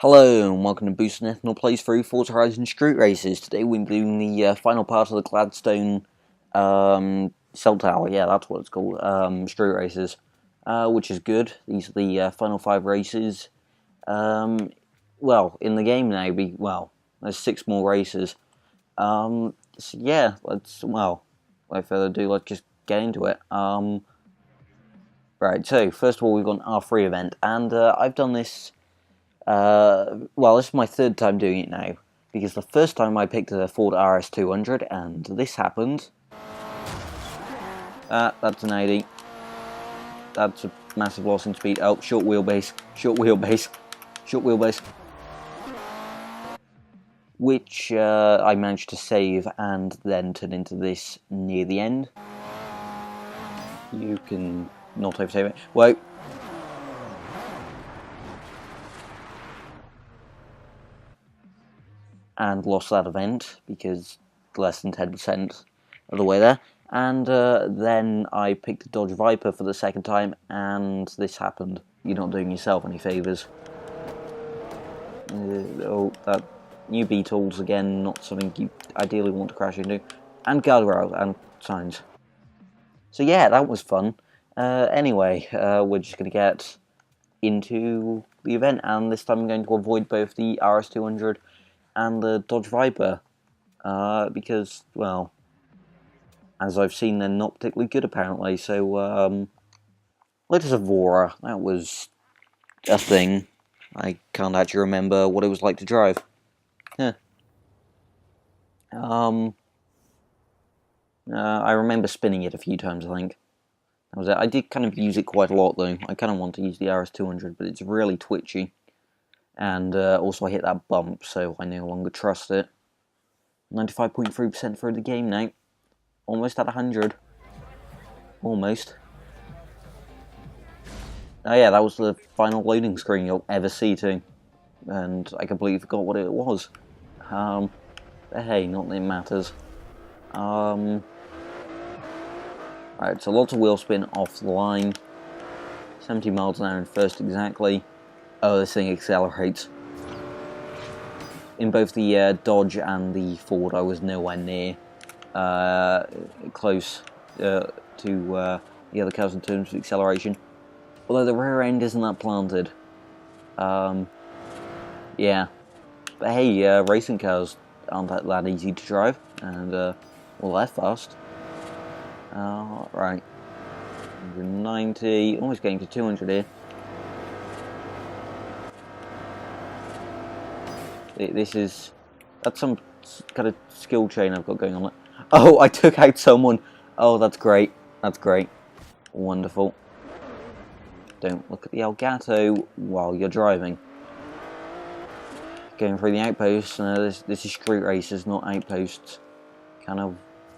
Hello and welcome to Boost and Ethanol plays through Forza Horizon Street Races. Today we're doing the final part of the Gladstone cell tower, yeah that's what it's called, Street Races, which is good. These are the final 5 races. Well, in the game now, there's 6 more races. So yeah, without further ado, let's just get into it. Right, so first of all we've got an R3 event, and I've done this. This is my third time doing it now, because the first time I picked a Ford RS200 and this happened. That's an 80. That's a massive loss in speed. Oh, short wheelbase. Which I managed to save and then turn into this near the end. You can not oversave it. Whoa. And lost that event because less than 10% of the way there. And then I picked a Dodge Viper for the second time, and this happened. You're not doing yourself any favours. That new Beetles again, not something you ideally want to crash into. And guardrails and signs. So yeah, that was fun. Anyway, we're just going to get into the event, and this time I'm going to avoid both the RS200 and the Dodge Viper, because, well, as I've seen, they're not particularly good apparently, so, Lotus Evora, that was a thing. I can't actually remember what it was like to drive. Huh. I remember spinning it a few times, I think. That was it. I did kind of use it quite a lot, though. I kind of want to use the RS200, but it's really twitchy. And also I hit that bump, so I no longer trust it. 95.3% through the game now. Almost at 100. Almost. Oh yeah, that was the final loading screen you'll ever see too. And I completely forgot what it was. But hey, not that it matters. Right, so lots of wheel spin off the line. 70 miles an hour in first exactly. Oh, this thing accelerates. In both the Dodge and the Ford, I was nowhere near close to the other cars in terms of acceleration. Although the rear end isn't that planted. Yeah. But hey, racing cars aren't that easy to drive, and, well, they're fast. Right. 190, almost getting to 200 here. That's some kind of skill chain I've got going on. Oh, I took out someone. Oh, that's great. That's great. Wonderful. Don't look at the Elgato while you're driving. Going through the outposts. This is street races, not outposts. Kind of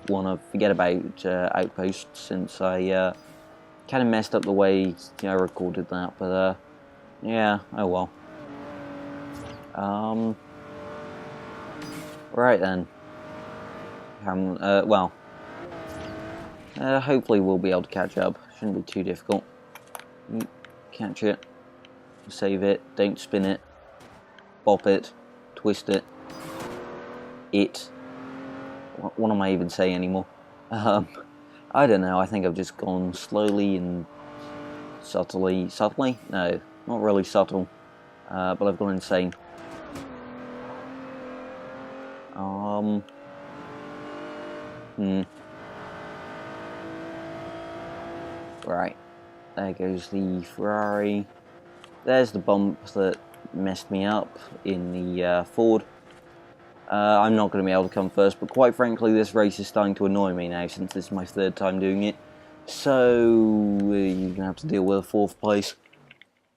want to forget about outposts since I kind of messed up the way I recorded that. But yeah, oh well. Right then. Hopefully we'll be able to catch up. Shouldn't be too difficult. Catch it. Save it. Don't spin it. Bop it. Twist it. What am I even saying anymore? I don't know. I think I've just gone slowly and subtly. Subtly? No, not really subtle. But I've gone insane. Right, there goes the Ferrari. There's the bump that messed me up in the Ford. I'm not going to be able to come first, but quite frankly this race is starting to annoy me now since this is my third time doing it. So, you're going to have to deal with a 4th place.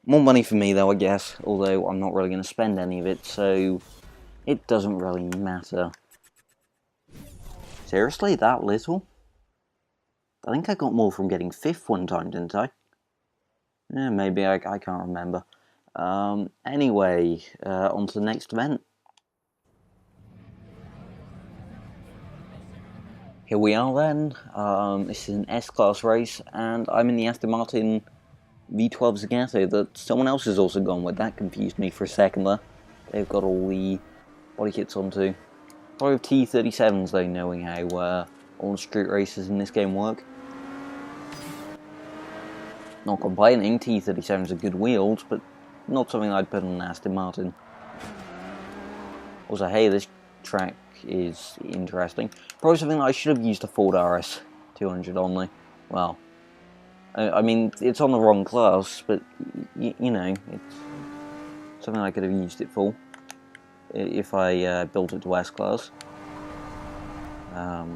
More money for me though, I guess, although I'm not really going to spend any of it, so it doesn't really matter. Seriously, that little? I think I got more from getting 5th one time, didn't I? Yeah, maybe, I can't remember. Anyway, on to the next event. Here we are then. This is an S-Class race, and I'm in the Aston Martin V12 Zagato that someone else has also gone with. That confused me for a second there. they've got all the body kits onto. Probably with T37s though, knowing how all the street races in this game work. Not complaining, T37s are good wheels, but not something I'd put on an Aston Martin. Also, hey, this track is interesting. Probably something that I should have used a Ford RS 200 on though. Well, I mean, it's on the wrong class, but you know, it's something I could have used it for if I built it to S class. Yeah.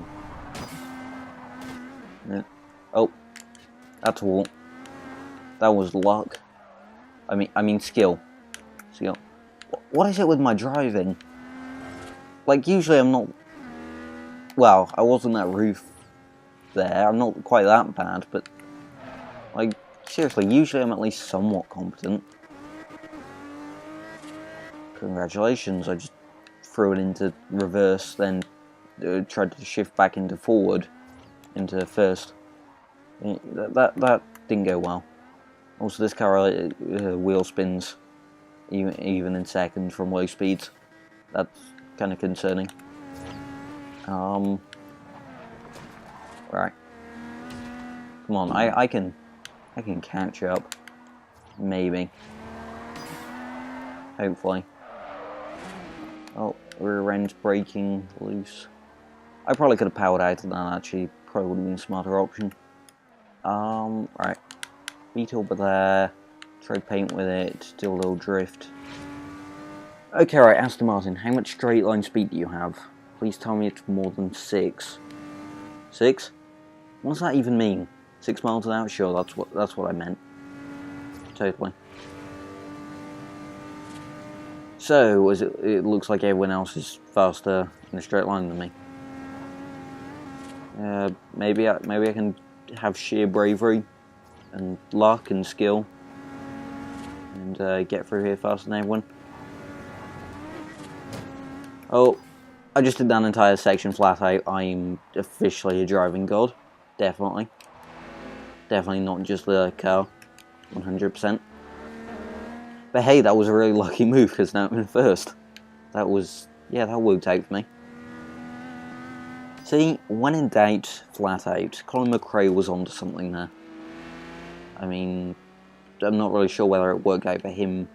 Oh, that's a wall. That was luck. I mean skill. Skill. What is it with my driving? Like, usually I'm not... Well, I was on that roof there. I'm not quite that bad, but... Like, seriously, usually I'm at least somewhat competent. Congratulations, I just threw it into reverse, then tried to shift back into forward, into first. That didn't go well. Also, this car wheel spins even in second from low speeds. That's kind of concerning. Right. Come on, I can catch up. Maybe. Hopefully. Oh, rear end's braking loose. I probably could have powered out of that, actually. Probably would have been a smarter option. Right. Beat over there. Try paint with it. Do a little drift. Okay, right, Aston Martin. How much straight line speed do you have? Please tell me it's more than 6. 6? What does that even mean? 6 miles an hour? Sure, that's what I meant. Totally. So, it looks like everyone else is faster in a straight line than me. Maybe I can have sheer bravery and luck and skill and get through here faster than everyone. Oh, I just did that entire section flat out. I'm officially a driving god. Definitely. Definitely not just the car. 100%. But hey, that was a really lucky move because now I'm in first. That was... yeah, that worked out for me. See, when in doubt, flat out. Colin McRae was onto something there. I mean, I'm not really sure whether it worked out for him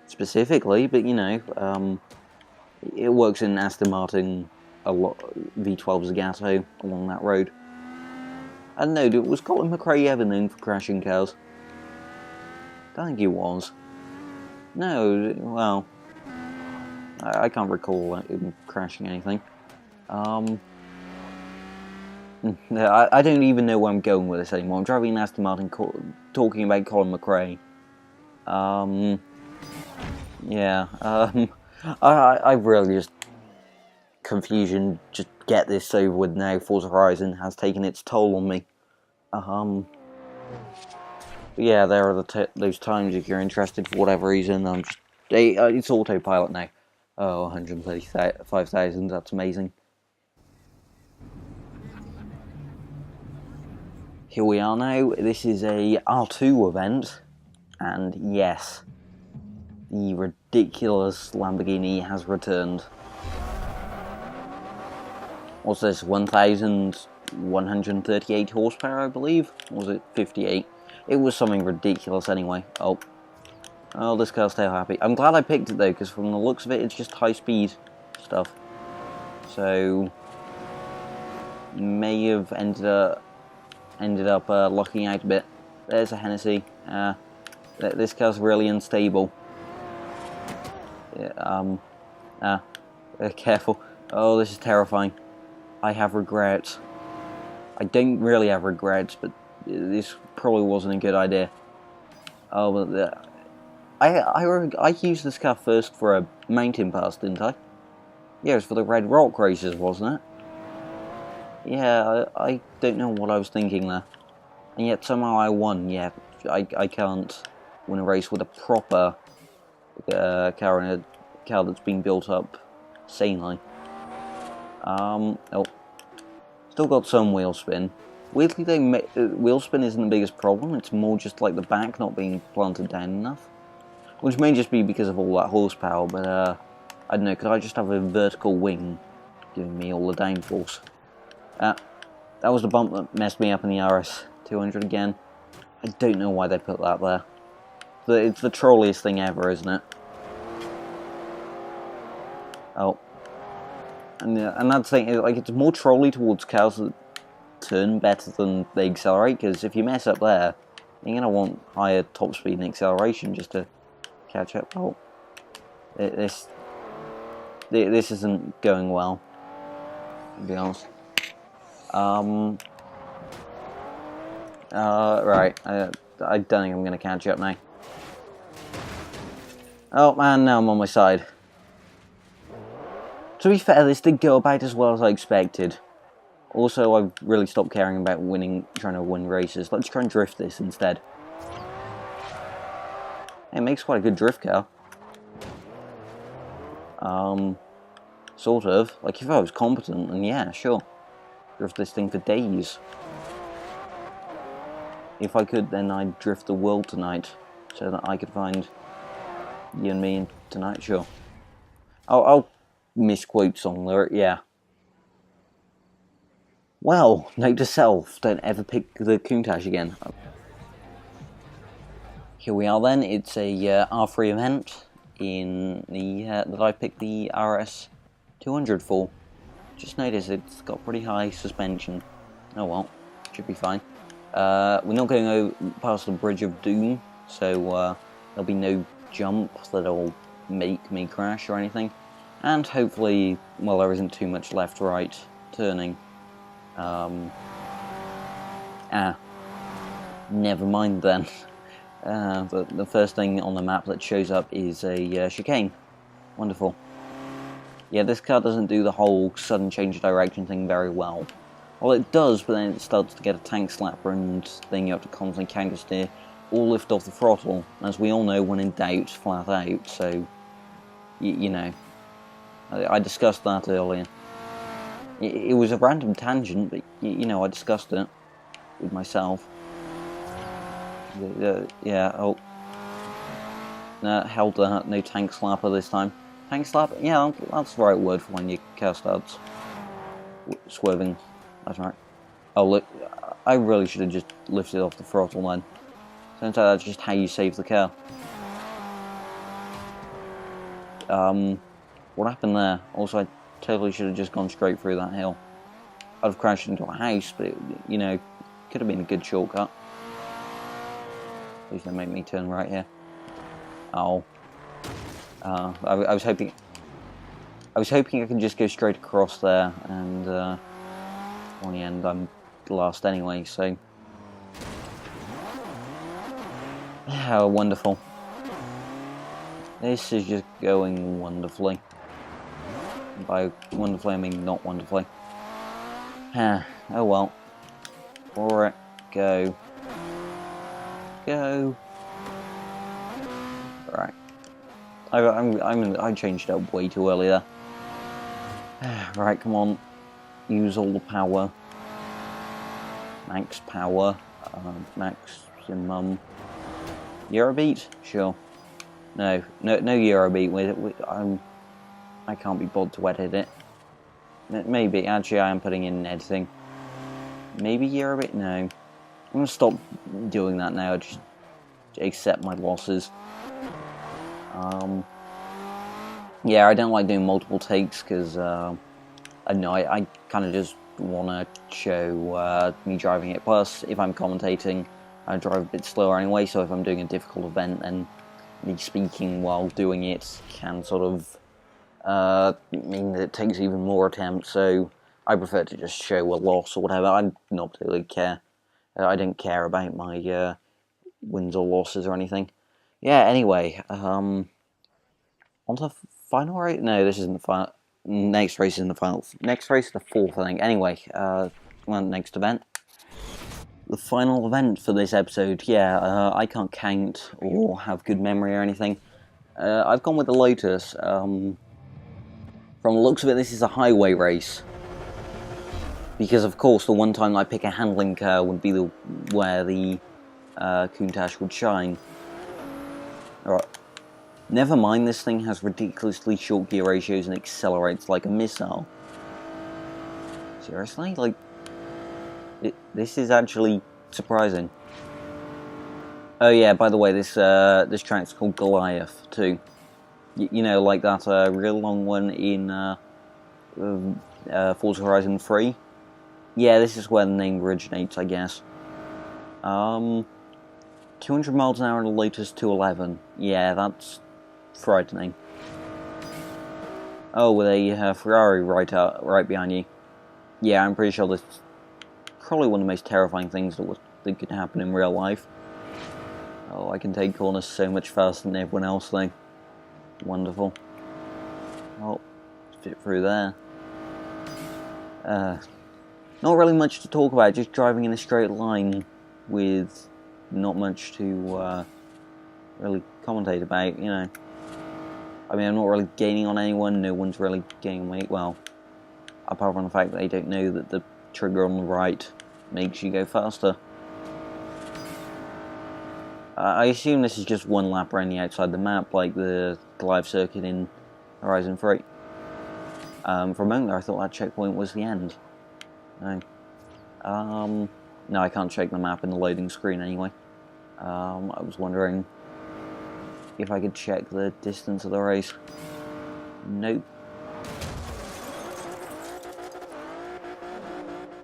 specifically, but you know, it works in Aston Martin a lot. V12 Zagato along that road. I don't know, was Colin McRae ever known for crashing cars? Don't think he was. No, well, I can't recall him crashing anything. I don't even know where I'm going with this anymore. I'm driving an Aston Martin talking about Colin McRae. Yeah, I really just... confusion, just get this over with now. Forza Horizon has taken its toll on me. Yeah, there are those times if you're interested for whatever reason. I'm just... it's autopilot now. Oh, 135,000, that's amazing. Here we are now. This is a R2 event, and yes, the ridiculous Lamborghini has returned. What's this, 1,138 horsepower, I believe? Or was it 58? It was something ridiculous anyway. Oh, this car's still happy. I'm glad I picked it though, because from the looks of it, it's just high-speed stuff. So, may have ended up locking out a bit. There's a Hennessy. This car's really unstable. Yeah, careful. Oh, this is terrifying. I have regrets. I don't really have regrets, but this probably wasn't a good idea. Oh, but I used this car first for a mountain pass, didn't I? Yeah, it was for the Red Rock races, wasn't it? Yeah, I don't know what I was thinking there. And yet somehow I won. Yeah, I can't win a race with a proper car in a car that's been built up sanely. Oh, still got some wheel spin. Weirdly though, wheel spin isn't the biggest problem, it's more just like the back not being planted down enough. Which may just be because of all that horsepower, but I don't know, could I just have a vertical wing giving me all the downforce? That was the bump that messed me up in the RS200 again. I don't know why they put that there. It's the trolliest thing ever, isn't it? Oh. And that's the thing, like, it's more trolly towards cars that turn better than they accelerate, because if you mess up there, you're going to want higher top speed and acceleration just to catch up. Oh. This isn't going well, to be honest. Right, I don't think I'm going to catch up now. Oh man, now I'm on my side. To be fair, this did go about as well as I expected. Also, I've really stopped caring about trying to win races. Let's try and drift this instead. It makes quite a good drift car. Sort of. Like, if I was competent, then yeah, sure. Drift this thing for days. If I could, then I'd drift the world tonight, so that I could find you and me tonight, sure. I'll misquote song lyric, yeah. Well, note to self, don't ever pick the Countach again. Here we are then, it's a R3 event in the that I picked the RS200 for. Just notice it's got pretty high suspension. Oh well, should be fine. We're not going past the Bridge of Doom, so there'll be no jump that'll make me crash or anything. And hopefully, well, there isn't too much left-right turning. Never mind then. The first thing on the map that shows up is a chicane. Wonderful. Yeah, this car doesn't do the whole sudden change of direction thing very well. Well, it does, but then it starts to get a tank slapper and then you have to constantly counter steer or lift off the throttle. As we all know, when in doubt, flat out, so, you know. I discussed that earlier. It was a random tangent, but, you know, I discussed it with myself. Yeah, oh. No, held that, no tank slapper this time. Tank slapper? Yeah, that's the right word for when your car starts swerving. That's right. Oh, look, I really should have just lifted off the throttle then. Turns out that's just how you save the car. What happened there? Also, I totally should have just gone straight through that hill. I'd have crashed into a house, but, you know, could have been a good shortcut. Please don't make me turn right here. Oh. I was hoping I could just go straight across there, and on the end I'm last anyway, so how wonderful. This is just going wonderfully. By wonderfully I mean not wonderfully. Oh well. For it, go. Go. Right. I changed it up way too early there. Right, come on. Use all the power. Max power. Maximum. Eurobeat? Sure. No Eurobeat. I can't be bothered to edit it. Maybe. Actually, I am putting in editing. Maybe Eurobeat? No. I'm going to stop doing that now. Just accept my losses. Yeah, I don't like doing multiple takes because I don't know, I kind of just want to show me driving it. Plus, if I'm commentating, I drive a bit slower anyway, so if I'm doing a difficult event, then me speaking while doing it can sort of mean that it takes even more attempts, so I prefer to just show a loss or whatever. I don't particularly care. I don't care about my wins or losses or anything. Yeah, anyway, on to the final race? No, this isn't the final. Next race isn't the final. Next race is the fourth, I think. Anyway, next event. The final event for this episode, yeah, I can't count or have good memory or anything. I've gone with the Lotus. From the looks of it, this is a highway race. Because, of course, the one time I pick a handling car would be where the Countach would shine. Alright. Never mind, this thing has ridiculously short gear ratios and accelerates like a missile. Seriously? Like, this is actually surprising. Oh yeah, by the way, this track's called Goliath, too. You know, like that real long one in Forza Horizon 3? Yeah, this is where the name originates, I guess. 200 miles an hour in the latest 211. Yeah, that's frightening. Oh, with a Ferrari right behind you. Yeah, I'm pretty sure this is probably one of the most terrifying things that could happen in real life. Oh, I can take corners so much faster than everyone else, though. Wonderful. Oh, fit through there. Not really much to talk about, just driving in a straight line with not much to really commentate about, you know. I mean, I'm not really gaining on anyone, no one's really gaining on me, well, apart from the fact that they don't know that the trigger on the right makes you go faster. I assume this is just one lap around the outside of the map, like the live circuit in Horizon 3. For a moment there, I thought that checkpoint was the end. No. No, I can't check the map in the loading screen anyway. I was wondering if I could check the distance of the race. Nope.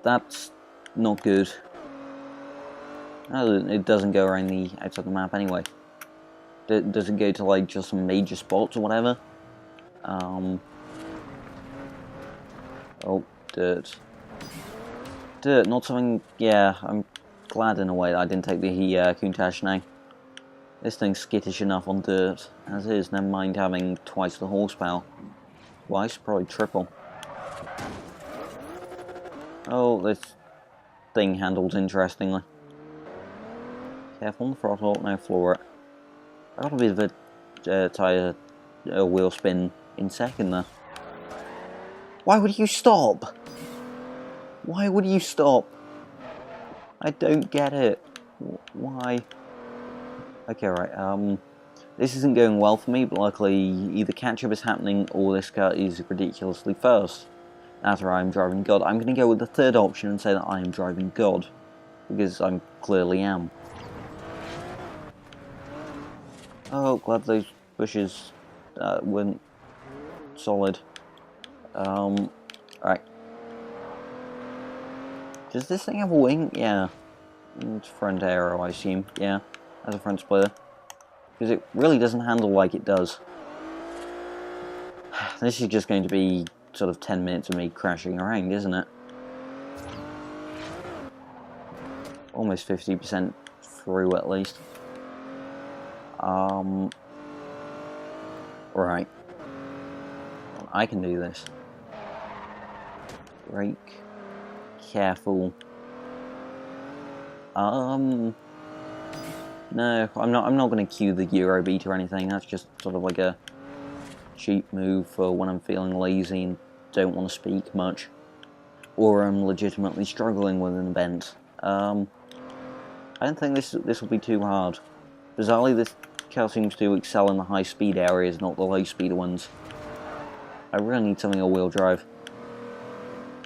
That's not good. No, it doesn't go around the outside the map anyway. Does it go to like just some major spots or whatever? Oh, dirt. Dirt, not something. Yeah, I'm glad in a way that I didn't take the Countach now. This thing's skittish enough on dirt as is. Never mind having twice the horsepower. Twice, probably triple. Oh, this thing handles interestingly. Careful on the throttle, no floor it. I got a bit of a tyre wheel spin in second there. Why would you stop? Why would you stop? I don't get it. Why? Okay, right, this isn't going well for me, but luckily either catch-up is happening or this car is ridiculously fast. After I'm driving God, I'm going to go with the third option and say that I am driving God, because I clearly am. Oh, glad those bushes weren't solid. Right. Does this thing have a wing? Yeah. It's front aero, I assume. Yeah, has a front splitter. Because it really doesn't handle like it does. This is just going to be sort of 10 minutes of me crashing around, isn't it? Almost 50% through, at least. Right. I can do this. Brake. Careful. No, I'm not going to cue the Eurobeat or anything. That's just sort of like a cheap move for when I'm feeling lazy and don't want to speak much, or I'm legitimately struggling with an event. I don't think this will be too hard. Bizarrely, this car seems to excel in the high-speed areas, not the low-speed ones. I really need something all-wheel drive.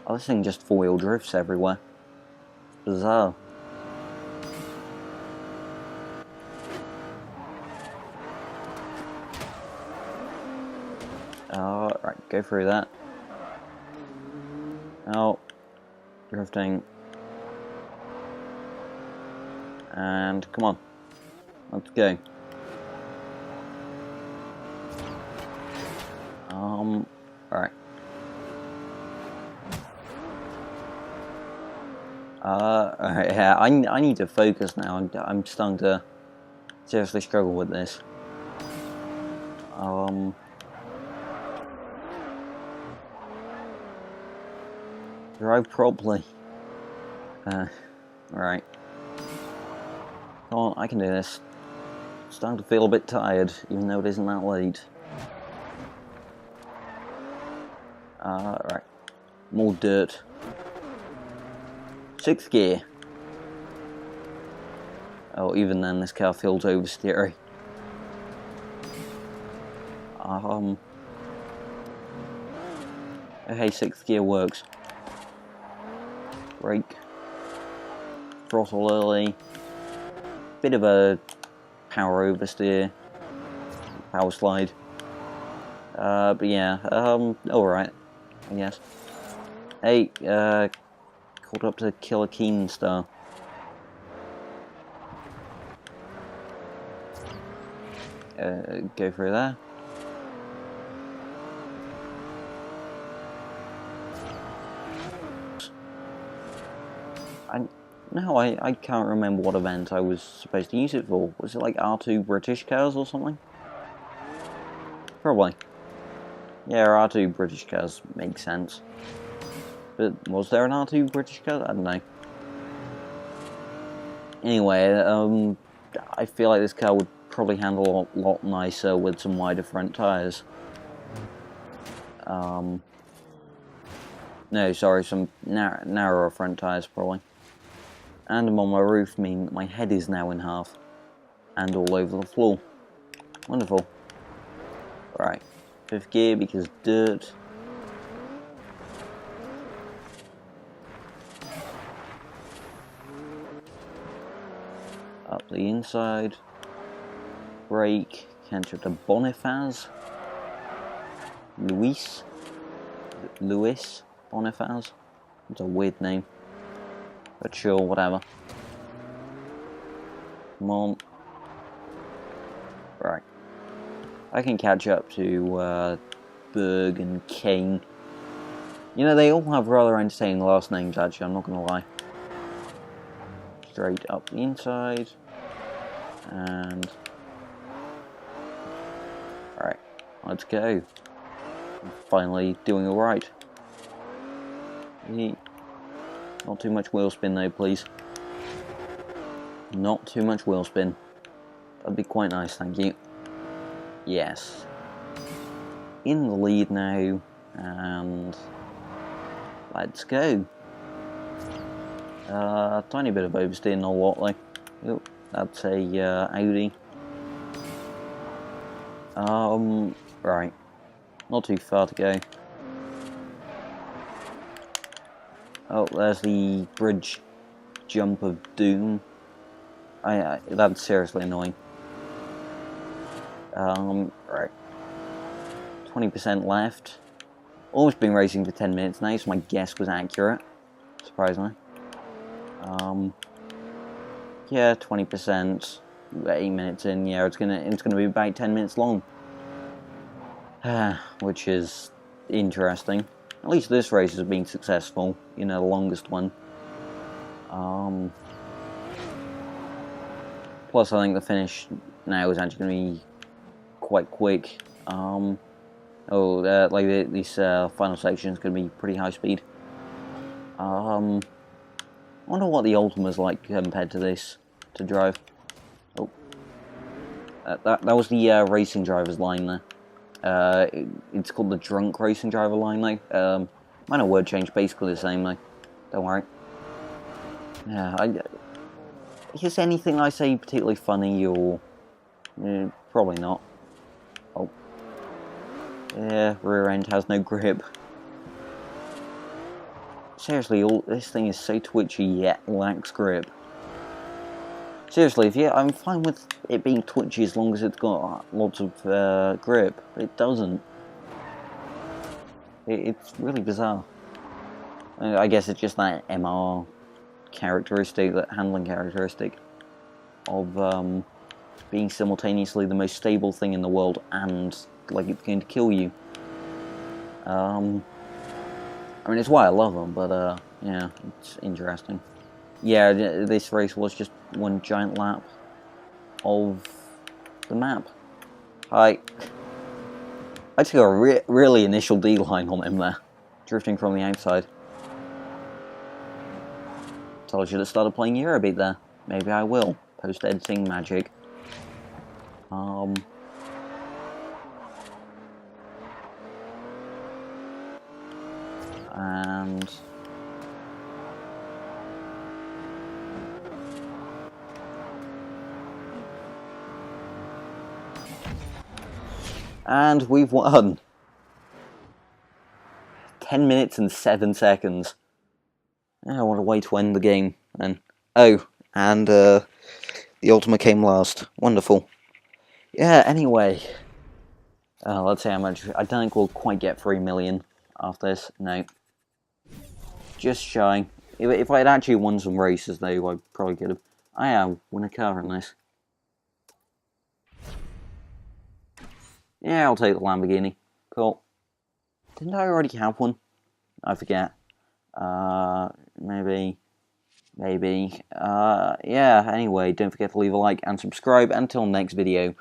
Oh, this thing just four-wheel drifts everywhere. Bizarre. Right, go through that. Oh, drifting. And come on, let's go. Alright. Alright, yeah, I need to focus now. I'm starting to seriously struggle with this. Drive properly. Right. Come on, I can do this. Starting to feel a bit tired, even though it isn't that late. Right. More dirt. 6th gear. Oh, even then, this car feels oversteery. Okay, 6th gear works. Brake. Throttle early. Bit of a power oversteer. Power slide. But yeah, alright, I guess. Hey, called up to kill a Keen Star. Go through there. I can't remember what event I was supposed to use it for. Was it like R2 British cars or something? Probably. Yeah, R2 British cars makes sense. But was there an R2 British car? I don't know. Anyway, I feel like this car would probably handle a lot nicer with some wider front tyres. No, sorry, some narrower front tyres probably. And I'm on my roof, meaning that my head is now in half. And all over the floor. Wonderful. Right, 5th gear because dirt. Up the inside. Brake. Catch up to Bonifaz. Luis Bonifaz. It's a weird name. But sure, whatever. Come on. Right. I can catch up to Berg and Kane. You know, they all have rather entertaining last names, actually, I'm not going to lie. Straight up the inside. And... Alright, let's go. I'm finally doing alright. Not too much wheel spin though, please. Not too much wheel spin. That'd be quite nice, thank you. Yes. In the lead now, and let's go. Tiny bit of oversteer, not a lot though. Yep, that's a Audi. Right. Not too far to go. Oh, there's the bridge jump of doom. That's seriously annoying. Right. 20% left. Almost been racing for 10 minutes now, so my guess was accurate. Surprisingly. Yeah, 20%. 8 minutes in, yeah, it's gonna be about 10 minutes long. Which is interesting. At least this race has been successful, you know, the longest one. Plus, I think the finish now is actually going to be quite quick. Like this final section is going to be pretty high speed. I wonder what the Ultima's like compared to this to drive. Oh, that was the racing driver's line there. It's called the drunk racing driver line though. Minor word change, basically the same though. Don't worry. Yeah, is anything I say particularly funny or probably not. Oh, yeah, rear end has no grip. Seriously, this thing is so twitchy yet lacks grip. Seriously, I'm fine with it being twitchy as long as it's got lots of grip, but it doesn't. It's really bizarre. I guess it's just that MR characteristic, that handling characteristic of being simultaneously the most stable thing in the world and like it's going to kill you. I mean, it's why I love them, but yeah, it's interesting. Yeah, this race was just one giant lap of the map. I took a really initial D-line on him there, drifting from the outside. So I should have started playing Eurobeat there. Maybe I will. Post-editing magic. And... And we've won. 10 minutes and 7 seconds. Yeah, what a way to end the game. And oh, and the Ultima came last. Wonderful. Yeah, anyway. Let's see how much. I don't think we'll quite get 3 million after this. No. Just shy. If I had actually won some races, though, I probably could have. I am win a car in this. Yeah, I'll take the Lamborghini. Cool. Didn't I already have one? I forget. Maybe. Yeah, anyway, don't forget to leave a like and subscribe. Until next video.